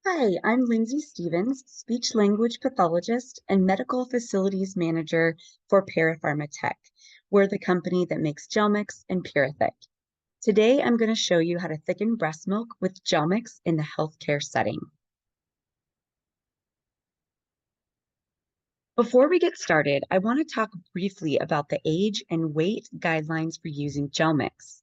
Hi, I'm Lindsay Stevens, speech language pathologist and medical facilities manager for Parapharma Tech. We're the company that makes Gelmix and Thick. Today, I'm going to show you how to thicken breast milk with Gelmix in the healthcare setting. Before we get started, I want to talk briefly about the age and weight guidelines for using Gelmix.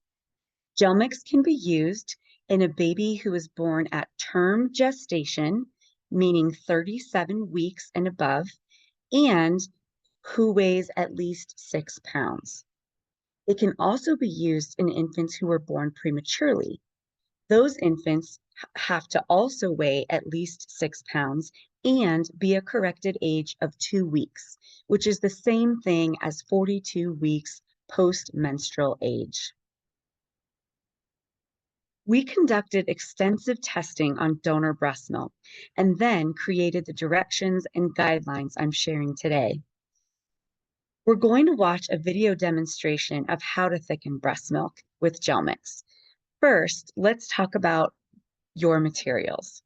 Gelmix can be used in a baby who is born at term gestation, meaning 37 weeks and above, and who weighs at least 6 pounds. It can also be used in infants who were born prematurely. Those infants have to also weigh at least 6 pounds and be a corrected age of 2 weeks, which is the same thing as 42 weeks post-menstrual age. We conducted extensive testing on donor breast milk and then created the directions and guidelines I'm sharing today. We're going to watch a video demonstration of how to thicken breast milk with Gelmix. First, let's talk about your materials.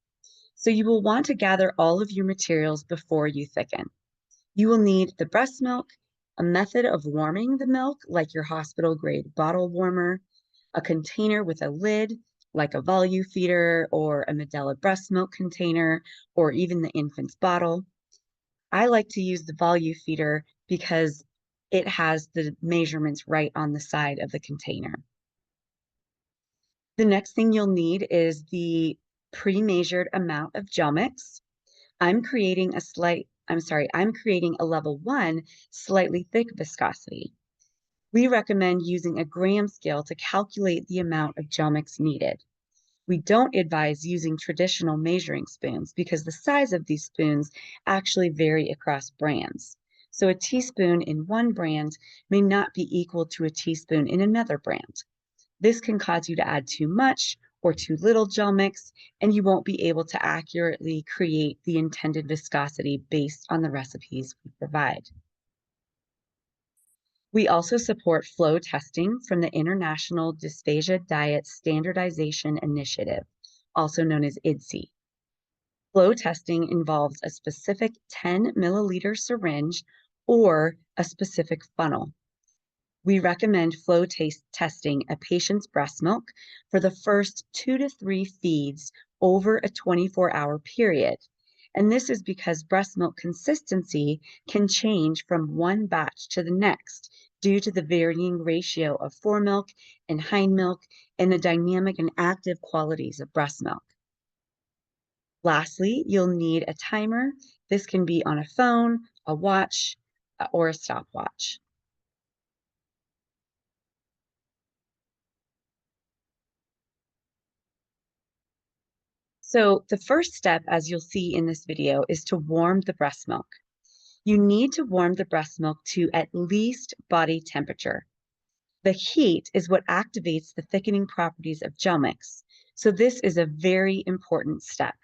So you will want to gather all of your materials before you thicken. You will need the breast milk, a method of warming the milk like your hospital grade bottle warmer, a container with a lid like a Volu feeder or a Medela breast milk container, or even the infant's bottle. I like to use the Volu feeder because it has the measurements right on the side of the container. The next thing you'll need is the pre-measured amount of Gelmix. I'm creating a level 1 slightly thick viscosity. We recommend using a gram scale to calculate the amount of Gelmix needed. We don't advise using traditional measuring spoons because the size of these spoons actually vary across brands. So a teaspoon in one brand may not be equal to a teaspoon in another brand. This can cause you to add too much or too little Gelmix, and you won't be able to accurately create the intended viscosity based on the recipes we provide. We also support flow testing from the International Dysphagia Diet Standardization Initiative, also known as IDSI. Flow testing involves a specific 10 milliliter syringe or a specific funnel. We recommend flow testing a patient's breast milk for the first 2 to 3 feeds over a 24-hour period. And this is because breast milk consistency can change from one batch to the next due to the varying ratio of foremilk and hindmilk and the dynamic and active qualities of breast milk. Lastly, you'll need a timer. This can be on a phone, a watch, or a stopwatch. So the first step, as you'll see in this video, is to warm the breast milk. You need to warm the breast milk to at least body temperature. The heat is what activates the thickening properties of Gelmix, so this is a very important step.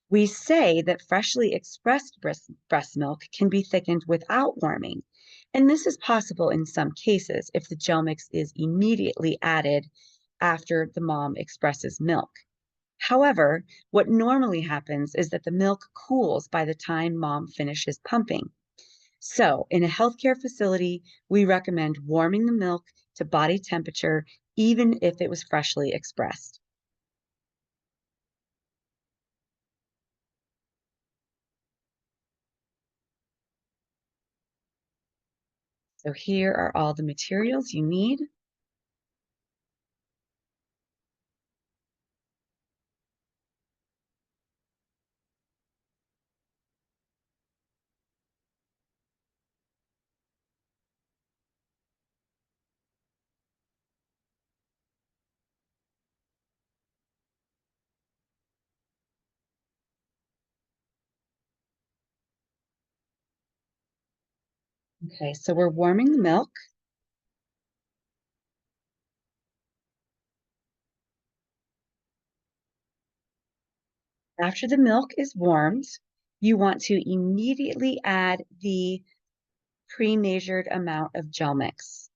We say that freshly expressed breast milk can be thickened without warming, and this is possible in some cases if the Gelmix is immediately added after the mom expresses milk. However, what normally happens is that the milk cools by the time mom finishes pumping. So, in a healthcare facility, we recommend warming the milk to body temperature, even if it was freshly expressed. So here are all the materials you need. Okay, so we're warming the milk. After the milk is warmed, you want to immediately add the pre-measured amount of Gelmix.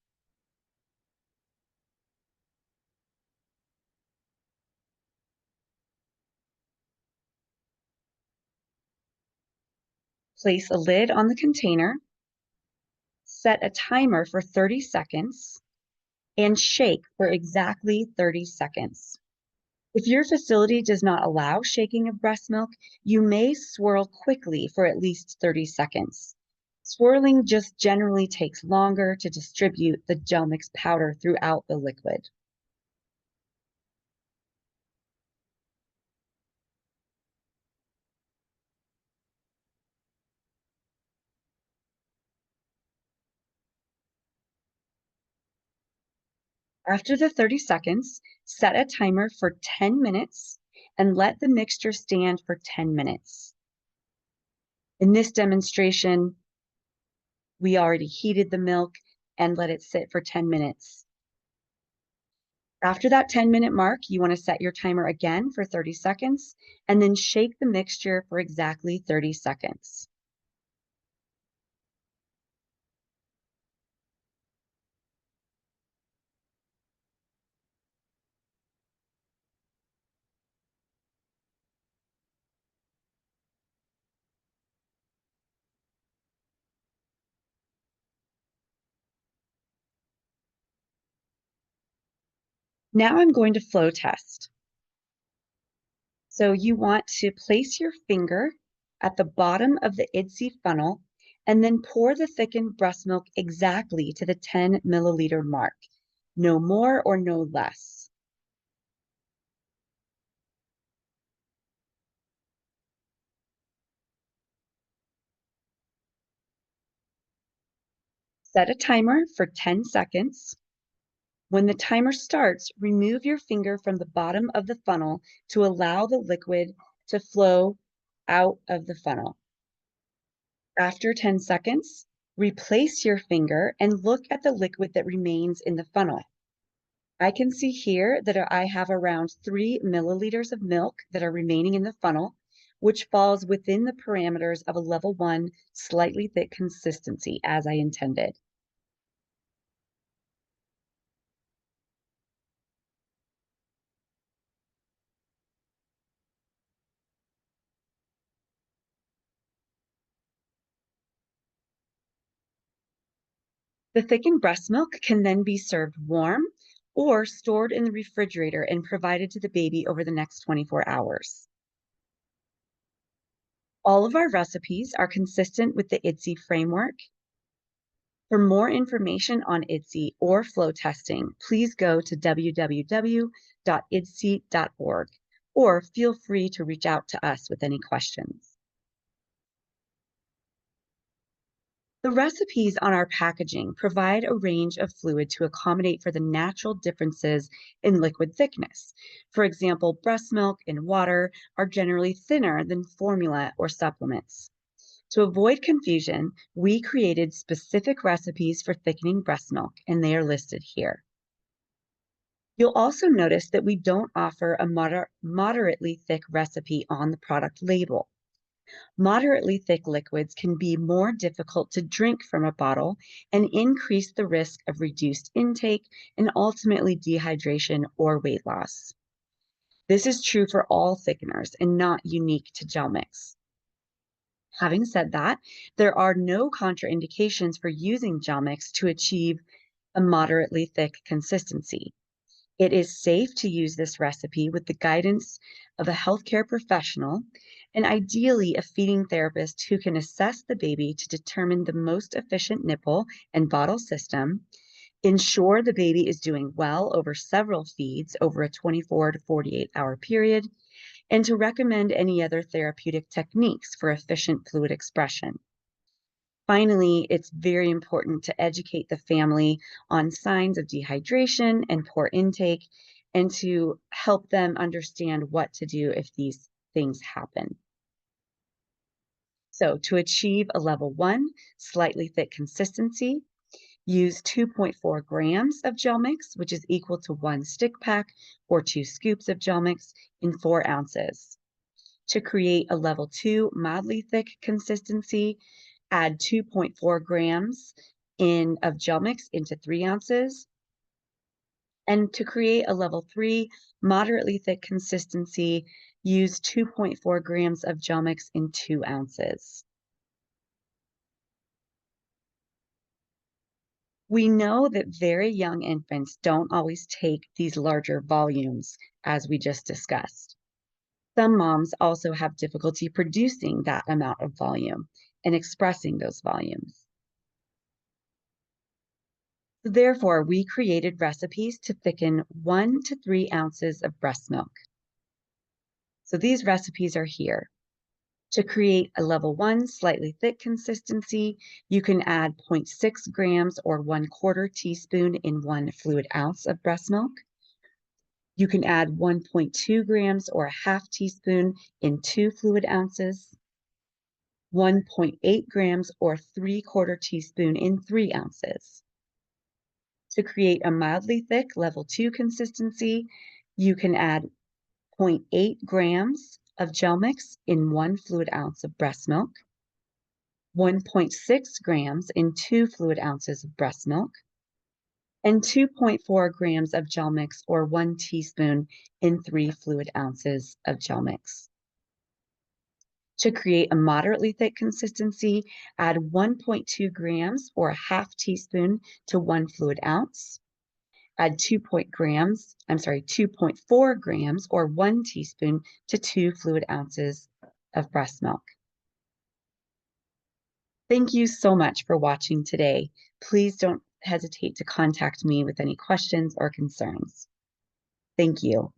Place a lid on the container, set a timer for 30 seconds, and shake for exactly 30 seconds. If your facility does not allow shaking of breast milk, you may swirl quickly for at least 30 seconds. Swirling just generally takes longer to distribute the Gelmix powder throughout the liquid. After the 30 seconds, set a timer for 10 minutes and let the mixture stand for 10 minutes. In this demonstration, we already heated the milk and let it sit for 10 minutes. After that 10-minute mark, you want to set your timer again for 30 seconds and then shake the mixture for exactly 30 seconds. Now I'm going to flow test. So you want to place your finger at the bottom of the IDSI funnel and then pour the thickened breast milk exactly to the 10 milliliter mark, no more or no less. Set a timer for 10 seconds. When the timer starts, remove your finger from the bottom of the funnel to allow the liquid to flow out of the funnel. After 10 seconds, replace your finger and look at the liquid that remains in the funnel. I can see here that I have around 3 milliliters of milk that are remaining in the funnel, which falls within the parameters of a level 1 slightly thick consistency as I intended. The thickened breast milk can then be served warm or stored in the refrigerator and provided to the baby over the next 24 hours. All of our recipes are consistent with the IDSI framework. For more information on IDSI or flow testing, please go to www.idsi.org or feel free to reach out to us with any questions. The recipes on our packaging provide a range of fluid to accommodate for the natural differences in liquid thickness. For example, breast milk and water are generally thinner than formula or supplements. To avoid confusion, we created specific recipes for thickening breast milk, and they are listed here. You'll also notice that we don't offer a moderately thick recipe on the product label. Moderately thick liquids can be more difficult to drink from a bottle and increase the risk of reduced intake and ultimately dehydration or weight loss. This is true for all thickeners and not unique to Gelmix. Having said that, there are no contraindications for using Gelmix to achieve a moderately thick consistency. It is safe to use this recipe with the guidance of a healthcare professional and ideally a feeding therapist who can assess the baby to determine the most efficient nipple and bottle system, ensure the baby is doing well over several feeds over a 24 to 48-hour period, and to recommend any other therapeutic techniques for efficient fluid expression. Finally, it's very important to educate the family on signs of dehydration and poor intake and to help them understand what to do if these things happen. So to achieve a level 1 slightly thick consistency, use 2.4 grams of Gelmix, which is equal to 1 stick pack or 2 scoops of Gelmix in 4 ounces. To create a level 2 mildly thick consistency, add 2.4 grams of Gelmix into 3 ounces. And to create a level 3 moderately thick consistency, use 2.4 grams of Gelmix in 2 ounces. We know that very young infants don't always take these larger volumes, as we just discussed. Some moms also have difficulty producing that amount of volume and expressing those volumes. Therefore, we created recipes to thicken 1 to 3 ounces of breast milk. So these recipes are here. To create a level 1 slightly thick consistency, you can add 0.6 grams or 1/4 teaspoon in 1 fluid ounce of breast milk. You can add 1.2 grams or a half teaspoon in 2 fluid ounces, 1.8 grams or 3/4 teaspoon in 3 ounces. To create a mildly thick level 2 consistency, you can add 0.8 grams of Gelmix in 1 fluid ounce of breast milk, 1.6 grams in 2 fluid ounces of breast milk, and 2.4 grams of Gelmix or 1 teaspoon in 3 fluid ounces of Gelmix. To create a moderately thick consistency, add 1.2 grams or a half teaspoon to 1 fluid ounce. Add 2.4 grams or 1 teaspoon to 2 fluid ounces of breast milk. Thank you so much for watching today. Please don't hesitate to contact me with any questions or concerns. Thank you.